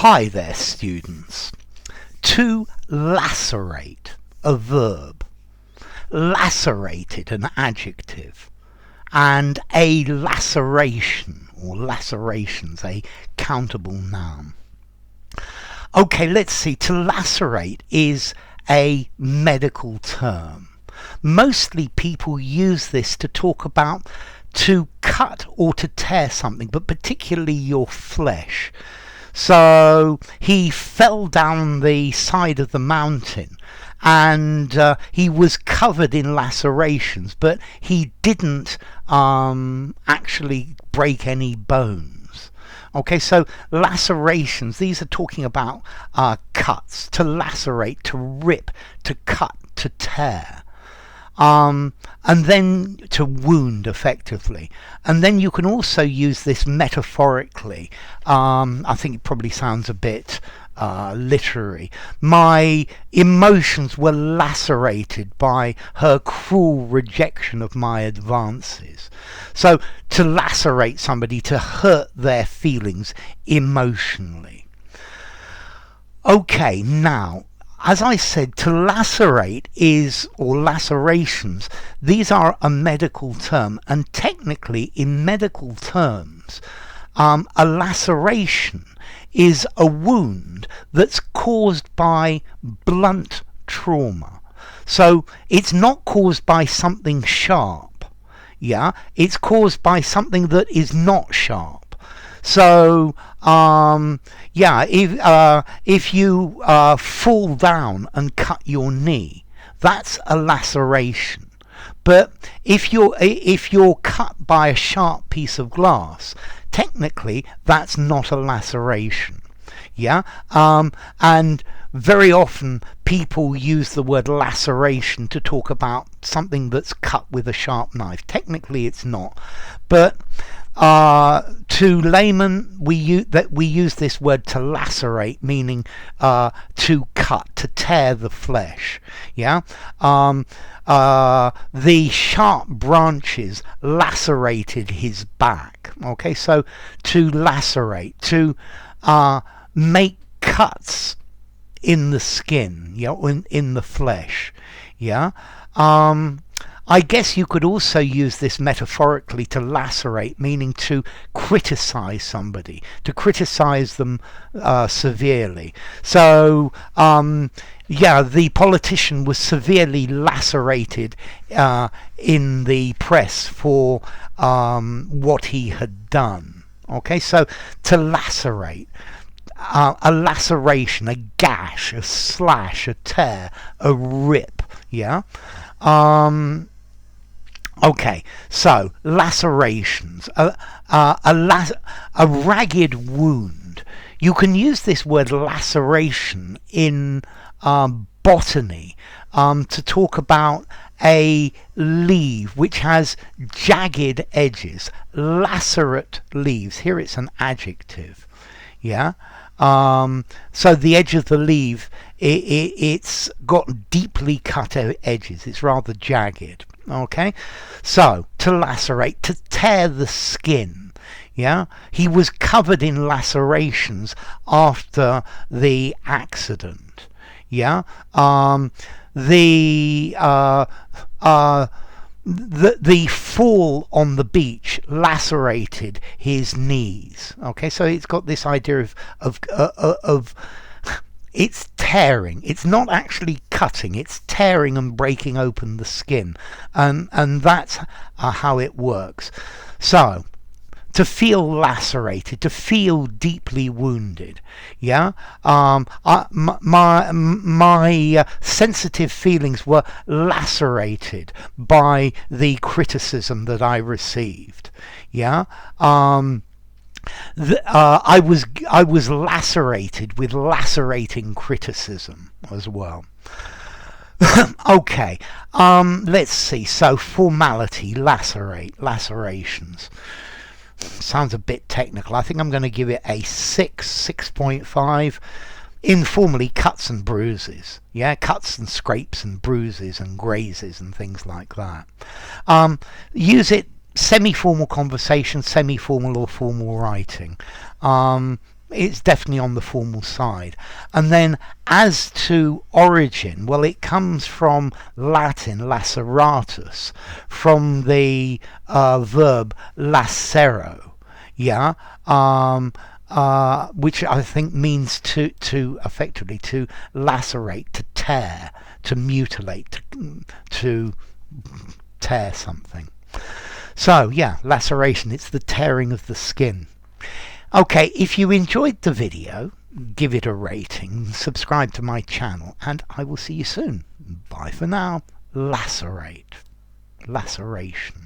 Hi there, students. To lacerate, a verb. Lacerated, an adjective. And a laceration, or lacerations, a countable noun. Okay, let's see. To lacerate is a medical term. Mostly people use this to talk about to cut or to tear something, but particularly your flesh. So he fell down the side of the mountain and he was covered in lacerations, but he didn't actually break any bones. Okay, so lacerations, these are talking about cuts, to lacerate, to rip, to cut, to tear. And then to wound effectively. And then you can also use this metaphorically. I think it probably sounds a bit literary. My emotions were lacerated by her cruel rejection of my advances. So to lacerate somebody, to hurt their feelings emotionally. Okay, now, as I said, to lacerate is, or lacerations, these are a medical term, and technically in medical terms, a laceration is a wound that's caused by blunt trauma. So it's not caused by something sharp, yeah? It's caused by something that is not sharp. So, yeah, if you fall down and cut your knee, that's a laceration. But if you're cut by a sharp piece of glass, technically that's not a laceration. Yeah, and very often people use the word laceration to talk about something that's cut with a sharp knife. Technically it's not, but to laymen, we use this word to lacerate, meaning to cut, to tear the flesh. Yeah, the sharp branches lacerated his back. Okay, so to lacerate, to make cuts in the skin, yeah, in the flesh. Yeah. I guess you could also use this metaphorically, to lacerate, meaning to criticize somebody, to criticize them severely. So, yeah, the politician was severely lacerated in the press for what he had done. Okay, so to lacerate. A laceration, a gash, a slash, a tear, a rip, yeah? Okay, so lacerations, a ragged wound. You can use this word laceration in botany to talk about a leaf which has jagged edges, lacerate leaves. Here it's an adjective, yeah? So the edge of the leaf, it's got deeply cut edges, it's rather jagged. Okay, so to lacerate, to tear the skin. Yeah, he was covered in lacerations after the accident. Yeah, the fall on the beach lacerated his knees. Okay, so it's got this idea of it's tearing. It's not actually cutting. It's tearing and breaking open the skin, and that's how it works. So, to feel lacerated, to feel deeply wounded. Yeah, my sensitive feelings were lacerated by the criticism that I received. Yeah. I was lacerated with lacerating criticism as well. Okay, let's see. So formality, lacerations. Sounds a bit technical. I think I'm going to give it a 6.5. Informally, cuts and bruises. Yeah, cuts and scrapes and bruises and grazes and things like that. Use it semi-formal conversation, semi-formal or formal writing. it's definitely on the formal side. And then as to origin, well, it comes from Latin laceratus, from the verb lacero, yeah, which I think means to effectively to lacerate, to tear, to mutilate, to tear something. So yeah, laceration, it's the tearing of the skin. Okay, if you enjoyed the video, give it a rating, subscribe to my channel, and I will see you soon. Bye for now. Lacerate. Laceration.